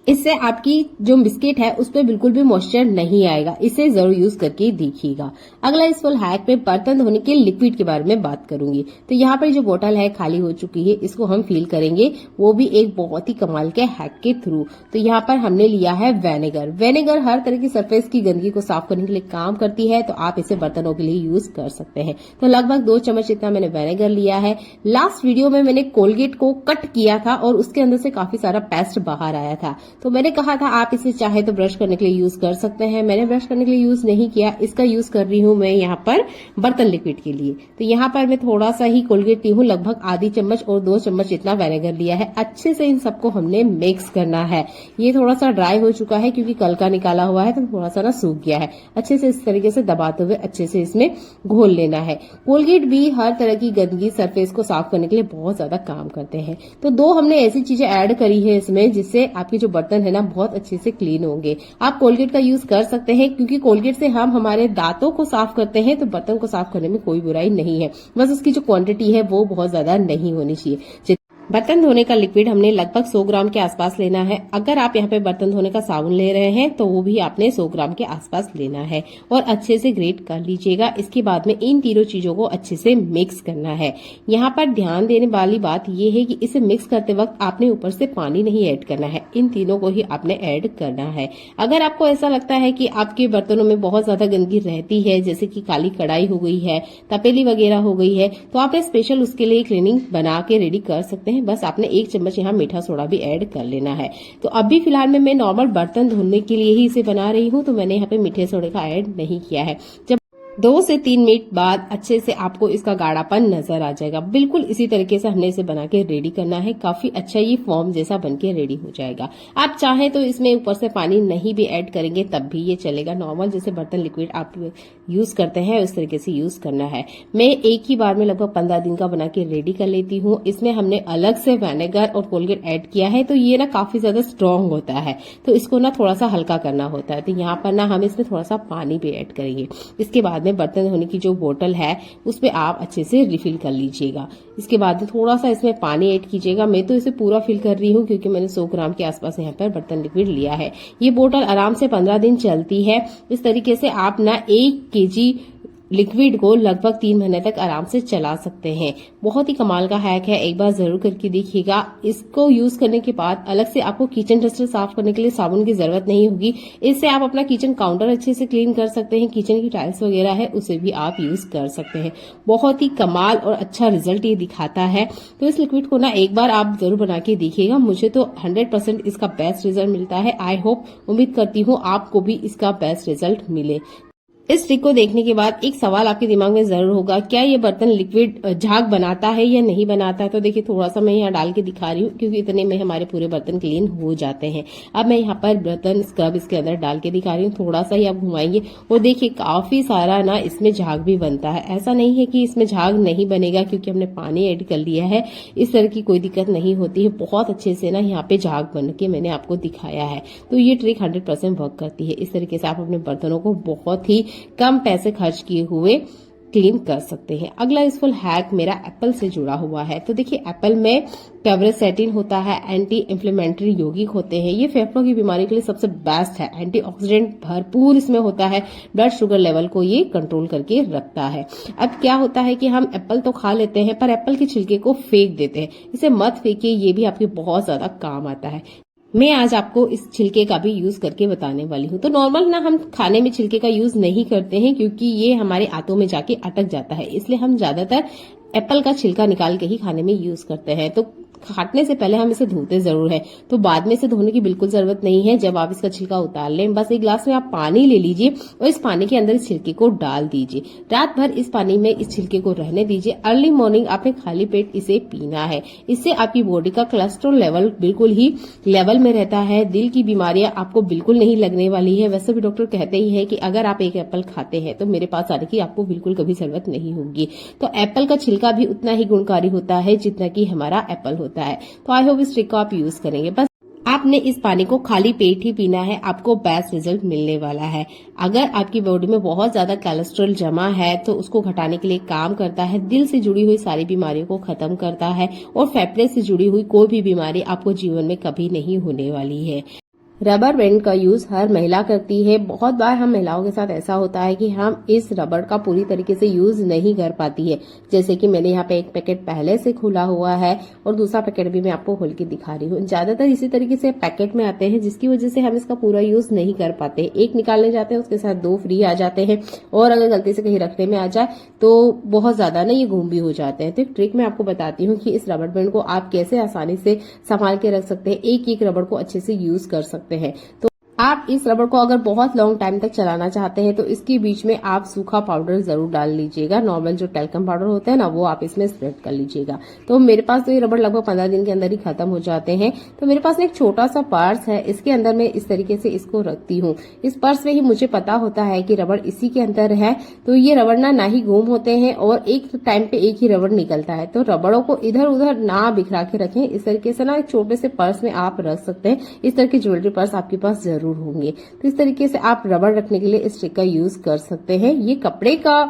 Speaker 1: इससे आपकी जो बिस्किट है उस पर बिल्कुल भी मॉइस्चर नहीं आएगा। इसे जरूर यूज करके देखिएगा। अगला इस फुल हैक में बर्तन धोने के लिक्विड के बारे में बात करूंगी। तो यहाँ पर जो बोतल है खाली हो चुकी है, इसको हम फिल करेंगे, वो भी एक बहुत ही कमाल के हैक के थ्रू। तो यहाँ पर हमने लिया है वेनेगर। वेनेगर हर तरह की सरफेस की गंदगी को साफ करने के लिए काम करती है, तो आप इसे बर्तनों के लिए यूज कर सकते हैं। तो लगभग 2 चम्मच इतना मैंने वेनेगर लिया है। लास्ट वीडियो में मैंने कोलगेट को कट किया था और उसके अंदर से काफी सारा पेस्ट बाहर आया था, तो मैंने कहा था आप इसे चाहे तो ब्रश करने के लिए यूज कर सकते हैं। मैंने ब्रश करने के लिए यूज नहीं किया, इसका यूज कर रही हूं मैं यहाँ पर बर्तन लिक्विड के लिए। तो यहाँ पर मैं थोड़ा सा ही कोलगेट ली हूँ, लगभग आधी चम्मच और 2 चम्मच इतना वेनेगर लिया है। अच्छे से इन सबको हमने मिक्स करना है। ये थोड़ा सा ड्राई हो चुका है क्योंकि कल का निकाला हुआ है, तो थोड़ा सा ना सूख गया है। अच्छे से इस तरीके से दबाते हुए अच्छे से इसमें घोल लेना है। कोलगेट भी हर तरह की गंदगी सरफेस को साफ करने के लिए बहुत ज्यादा काम करते हैं। तो 2 हमने ऐसी चीजें ऐड करी है इसमें जिससे आपके जो बर्तन है ना बहुत अच्छे से क्लीन होंगे। आप कोलगेट का यूज कर सकते हैं क्योंकि कोलगेट से हम हमारे दांतों को साफ करते हैं, तो बर्तन को साफ करने में कोई बुराई नहीं है। बस उसकी जो क्वांटिटी है वो बहुत ज्यादा नहीं होनी चाहिए। बर्तन धोने का लिक्विड हमने लगभग 100 ग्राम के आसपास लेना है। अगर आप यहाँ पे बर्तन धोने का साबुन ले रहे हैं तो वो भी आपने 100 ग्राम के आसपास लेना है और अच्छे से ग्रेट कर लीजिएगा। इसके बाद में इन तीनों चीजों को अच्छे से मिक्स करना है। यहाँ पर ध्यान देने वाली बात ये है कि इसे मिक्स करते वक्त आपने ऊपर से पानी नहीं ऐड करना है, इन तीनों को ही आपने ऐड करना है। अगर आपको ऐसा लगता है कि आपके बर्तनों में बहुत ज्यादा गंदगी रहती है, जैसे कि काली कढ़ाई हो गई है, तपेली वगैरह हो गई है, तो आप स्पेशल उसके लिए क्लीनिंग बना के रेडी कर सकते हैं। बस आपने 1 चम्मच यहाँ मीठा सोडा भी ऐड कर लेना है। तो अभी फिलहाल में मैं नॉर्मल बर्तन धोने के लिए ही इसे बना रही हूँ, तो मैंने यहाँ पे मीठे सोडे का ऐड नहीं किया है। जब 2 से 3 मिनट बाद अच्छे से आपको इसका गाढ़ापन नजर आ जाएगा। बिल्कुल इसी तरीके से हमने इसे बना के रेडी करना है। काफी अच्छा ये फॉर्म जैसा बन के रेडी हो जाएगा। आप चाहें तो इसमें ऊपर से पानी नहीं भी ऐड करेंगे तब भी ये चलेगा। नॉर्मल जैसे बर्तन लिक्विड आप यूज करते हैं उस तरीके से यूज करना है। मैं एक ही बार में लगभग 15 दिन का बना के रेडी कर लेती हूँ। इसमें हमने अलग से वेनेगर और कोलगेट ऐड किया है, तो ये ना काफी ज्यादा स्ट्रांग होता है, तो इसको ना थोड़ा सा हल्का करना होता है। तो यहाँ पर ना हम इसमें थोड़ा सा पानी भी ऐड करेंगे। इसके बाद बर्तन धोने की जो बोतल है उसमें आप अच्छे से रिफिल कर लीजिएगा। इसके बाद थोड़ा सा इसमें पानी ऐड कीजिएगा। मैं तो इसे पूरा फिल कर रही हूँ क्योंकि मैंने 100 ग्राम के आसपास यहाँ पर बर्तन लिक्विड लिया है। ये बोतल आराम से 15 दिन चलती है। इस तरीके से आप ना 1 केजी लिक्विड को लगभग 3 महीने तक आराम से चला सकते हैं। बहुत ही कमाल का हैक है, एक बार जरूर करके देखिएगा। इसको यूज करने के बाद अलग से आपको किचन डस्टर साफ करने के लिए साबुन की जरूरत नहीं होगी। इससे आप अपना किचन काउंटर अच्छे से क्लीन कर सकते हैं। किचन की टाइल्स वगैरह है उसे भी आप यूज कर सकते हैं। बहुत ही कमाल और अच्छा रिजल्ट ये दिखाता है। तो इस लिक्विड को ना एक बार आप जरूर बना के देखिएगा। मुझे तो 100% इसका बेस्ट रिजल्ट मिलता है। आई होप, उम्मीद करती हूँ आपको भी इसका बेस्ट रिजल्ट मिले। इस ट्रिक को देखने के बाद एक सवाल आपके दिमाग में जरूर होगा, क्या ये बर्तन लिक्विड झाग बनाता है या नहीं बनाता है? तो देखिए थोड़ा सा मैं यहाँ डाल के दिखा रही हूँ क्योंकि इतने में हमारे पूरे बर्तन क्लीन हो जाते हैं। अब मैं यहाँ पर बर्तन स्क्रब इसके अंदर डाल के दिखा रही हूँ। थोड़ा सा ही आप घुमाएंगे और देखिए काफी सारा ना इसमें झाग भी बनता है। ऐसा नहीं है कि इसमें झाग नहीं बनेगा क्योंकि हमने पानी ऐड कर लिया है। इस तरह की कोई दिक्कत नहीं होती है। बहुत अच्छे से ना यहाँ पे झाग बन के मैंने आपको दिखाया है। तो ये ट्रिक 100% वर्क करती है। इस तरीके से आप अपने बर्तनों को बहुत ही कम पैसे खर्च किए हुए क्लीन कर सकते हैं। अगला यूजफुल हैक मेरा एप्पल से जुड़ा हुआ है। तो देखिए एप्पल में क्वेरसेटिन होता है, एंटी इंफ्लेमेटरी यौगिक होते हैं, ये फेफड़ों की बीमारी के लिए सबसे बेस्ट है। एंटीऑक्सीडेंट भरपूर इसमें होता है, ब्लड शुगर लेवल को ये कंट्रोल करके रखता है। अब क्या होता है कि हम एप्पल तो खा लेते हैं पर एप्पल के छिलके को फेंक देते हैं। इसे मत फेंकिए, ये भी आपके बहुत ज्यादा काम आता है। मैं आज आपको इस छिलके का भी यूज करके बताने वाली हूँ। तो नॉर्मल ना हम खाने में छिलके का यूज नहीं करते हैं क्योंकि ये हमारे आंतों में जाके अटक जाता है, इसलिए हम ज्यादातर एप्पल का छिलका निकाल के ही खाने में यूज करते हैं। तो काटने से पहले हम इसे धोते जरूर है, तो बाद में इसे धोने की बिल्कुल जरूरत नहीं है। जब आप इसका छिलका उतार लें, बस एक गिलास में आप पानी ले लीजिए और इस पानी के अंदर इस छिलके को डाल दीजिए। रात भर इस पानी में इस छिलके को रहने दीजिए। अर्ली मॉर्निंग आपने खाली पेट इसे पीना है। इससे आपकी बॉडी का कोलेस्ट्रॉल लेवल बिल्कुल ही लेवल में रहता है। दिल की बीमारियां आपको बिल्कुल नहीं लगने वाली है। वैसे भी डॉक्टर कहते ही है कि अगर आप एक एप्पल खाते हैं तो मेरे पास आने की आपको बिल्कुल कभी जरूरत नहीं होगी। तो एप्पल का छिलका भी उतना ही गुणकारी होता है जितना कि हमारा एप्पल होता है। तो आई होप इस ट्रिक को आप यूज करेंगे। बस आपने इस पानी को खाली पेट ही पीना है, आपको बेस्ट रिजल्ट मिलने वाला है। अगर आपकी बॉडी में बहुत ज्यादा कोलेस्ट्रॉल जमा है तो उसको घटाने के लिए काम करता है, दिल से जुड़ी हुई सारी बीमारियों को खत्म करता है और फेफड़े से जुड़ी हुई कोई भी बीमारी आपको जीवन में कभी नहीं होने वाली है। रबर बैंड का यूज हर महिला करती है। बहुत बार हम महिलाओं के साथ ऐसा होता है कि हम इस रबर का पूरी तरीके से यूज नहीं कर पाती है। जैसे कि मैंने यहाँ पे एक पैकेट पहले से खुला हुआ है और दूसरा पैकेट भी मैं आपको खोल के दिखा रही हूँ। ज्यादातर इसी तरीके से पैकेट में आते हैं जिसकी वजह से हम इसका पूरा यूज नहीं कर पाते। एक निकालने जाते हैं उसके साथ 2 फ्री आ जाते हैं और अगर गलती से कहीं रखने में आ जाए तो बहुत ज्यादा ना ये घूम भी हो जाते हैं। तो एक ट्रिक मैं आपको बताती हूँ कि इस रबर बैंड को आप कैसे आसानी से संभाल के रख सकते हैं, एक एक रबर को अच्छे से यूज कर सकते हैं। तो आप इस रबर को अगर बहुत लॉन्ग टाइम तक चलाना चाहते हैं तो इसके बीच में आप सूखा पाउडर जरूर डाल लीजिएगा। नॉर्मल जो टेल्कम पाउडर होता है ना, वो आप इसमें स्प्रेड कर लीजिएगा। तो मेरे पास तो ये रबर लगभग 15 दिन के अंदर ही खत्म हो जाते हैं। तो मेरे पास एक छोटा सा पर्स है, इसके अंदर मैं इस तरीके से इसको रखती हूँ। इस पर्स में ही मुझे पता होता है कि रबर इसी के अंदर है। तो ये रबर ना ही गुम होते हैं और एक टाइम पे एक ही रबर निकलता है। तो रबड़ों को इधर उधर ना बिखरा के रखें। इस तरीके से ना एक छोटे से पर्स में आप रख सकते हैं। इस तरह के ज्वेलरी पर्स आपके पास जरूर होंगे। तो इस तरीके से आप रबर रखने के लिए इस ट्रिक का यूज कर सकते हैं। ये कपड़े का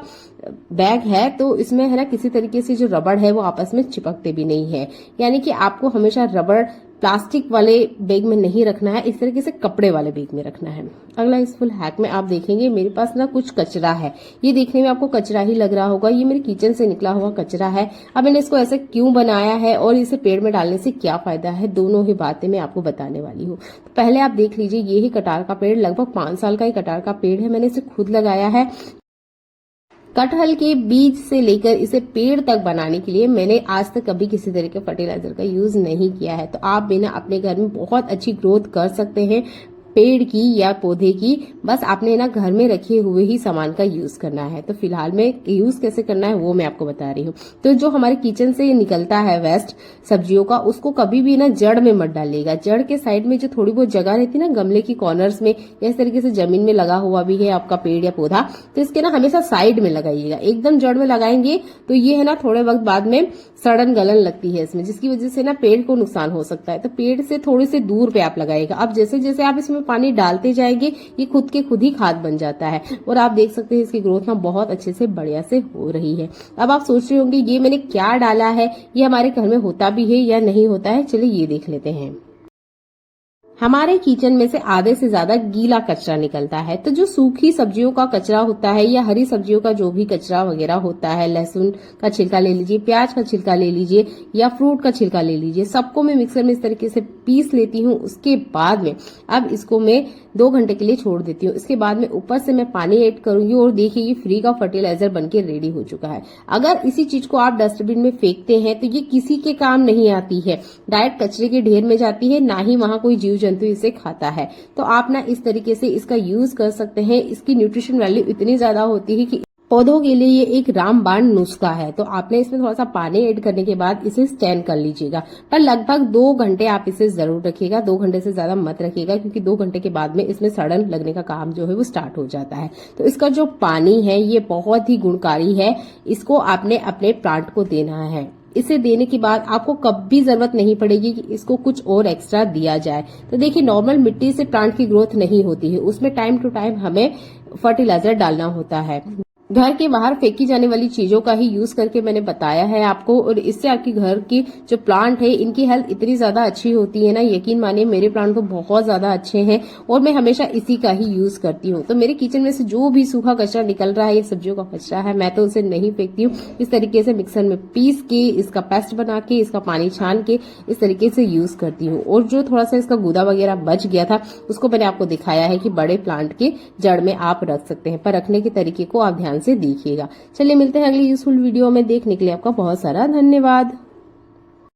Speaker 1: बैग है तो इसमें है ना किसी तरीके से जो रबड़ है वो आपस में चिपकते भी नहीं है। यानी कि आपको हमेशा रबड़ प्लास्टिक वाले बैग में नहीं रखना है, इस तरीके से कपड़े वाले बैग में रखना है। अगला यूजफुल हैक में आप देखेंगे मेरे पास ना कुछ कचरा है। ये देखने में आपको कचरा ही लग रहा होगा, ये मेरे किचन से निकला हुआ कचरा है। अब मैंने इसको ऐसे क्यों बनाया है और इसे पेड़ में डालने से क्या फायदा है, दोनों ही बातें मैं आपको बताने वाली हूँ। तो पहले आप देख लीजिए, ये ही कटार का पेड़, लगभग 5 साल का ही कटार का पेड़ है। मैंने इसे खुद लगाया है। कटहल के बीज से लेकर इसे पेड़ तक बनाने के लिए मैंने आज तक कभी किसी तरह के फर्टिलाइजर का यूज नहीं किया है। तो आप भी ना अपने घर में बहुत अच्छी ग्रोथ कर सकते हैं पेड़ की या पौधे की। बस आपने ना घर में रखे हुए ही सामान का यूज करना है। तो फिलहाल में यूज कैसे करना है वो मैं आपको बता रही हूँ। तो जो हमारे किचन से निकलता है वेस्ट सब्जियों का, उसको कभी भी ना जड़ में मत डालिएगा। जड़ के साइड में जो थोड़ी बहुत जगह रहती है ना गमले की कॉर्नर्स में या इस तरीके से जमीन में लगा हुआ भी है आपका पेड़ या पौधा, तो इसके ना हमेशा साइड में लगाइएगा। एकदम जड़ में लगाएंगे तो ये है ना थोड़े वक्त बाद में सड़न गलन लगती है इसमें, जिसकी वजह से ना पेड़ को नुकसान हो सकता है। तो पेड़ से थोड़ी से दूर पे आप लगाइएगा। अब जैसे जैसे आप इसमें पानी डालते जाएंगे ये खुद के खुद ही खाद बन जाता है और आप देख सकते हैं इसकी ग्रोथ ना बहुत अच्छे से बढ़िया से हो रही है। अब आप सोच रहे होंगे ये मैंने क्या डाला है, ये हमारे घर में होता भी है या नहीं होता है, चलिए ये देख लेते हैं। हमारे किचन में से आधे से ज्यादा गीला कचरा निकलता है। तो जो सूखी सब्जियों का कचरा होता है या हरी सब्जियों का जो भी कचरा वगैरह होता है, लहसुन का छिलका ले लीजिए, प्याज का छिलका ले लीजिए या फ्रूट का छिलका ले लीजिए, सबको मैं मिक्सर में इस तरीके से पीस लेती हूँ। उसके बाद में अब इसको मैं 2 घंटे के लिए छोड़ देती हूँ। इसके बाद में ऊपर से मैं पानी ऐड करूंगी और देखिए ये फ्री का फर्टिलाइजर बनके रेडी हो चुका है। अगर इसी चीज को आप डस्टबिन में फेंकते हैं तो ये किसी के काम नहीं आती है, डायरेक्ट कचरे के ढेर में जाती है, ना ही वहां कोई जीव जंतु इसे खाता है। तो आप ना इस तरीके से इसका यूज कर सकते हैं। इसकी न्यूट्रिशन वैल्यू इतनी ज्यादा होती है कि पौधों के लिए ये एक रामबाण नुस्खा है। तो आपने इसमें थोड़ा सा पानी ऐड करने के बाद इसे स्टैंड कर लीजिएगा, पर लगभग 2 घंटे आप इसे जरूर रखिएगा। 2 घंटे से ज्यादा मत रखिएगा क्योंकि 2 घंटे के बाद में इसमें सड़न लगने का काम जो है वो स्टार्ट हो जाता है। तो इसका जो पानी है ये बहुत ही गुणकारी है, इसको आपने अपने प्लांट को देना है। इसे देने के बाद आपको कभी जरूरत नहीं पड़ेगी कि इसको कुछ और एक्स्ट्रा दिया जाए। तो देखिए नॉर्मल मिट्टी से प्लांट की ग्रोथ नहीं होती है, उसमें टाइम टू टाइम हमें फर्टिलाइजर डालना होता है। घर के बाहर फेंकी जाने वाली चीजों का ही यूज करके मैंने बताया है आपको, और इससे आपके घर की जो प्लांट है इनकी हेल्थ इतनी ज्यादा अच्छी होती है ना, यकीन मानिए मेरे प्लांट तो बहुत ज्यादा अच्छे हैं और मैं हमेशा इसी का ही यूज करती हूँ। तो मेरे किचन में से जो भी सूखा कचरा निकल रहा है, ये सब्जियों का कचरा है, मैं तो उसे नहीं फेंकती हूँ, इस तरीके से मिक्सर में पीस के इसका पेस्ट बना के इसका पानी छान के इस तरीके से यूज करती हूँ। और जो थोड़ा सा इसका गूदा वगैरह बच गया था उसको मैंने आपको दिखाया है कि बड़े प्लांट के जड़ में आप रख सकते हैं, पर रखने के तरीके को आप ध्यान से देखिएगा। चलिए मिलते हैं अगली यूजफुल वीडियो में, देखने के लिए आपका बहुत सारा धन्यवाद।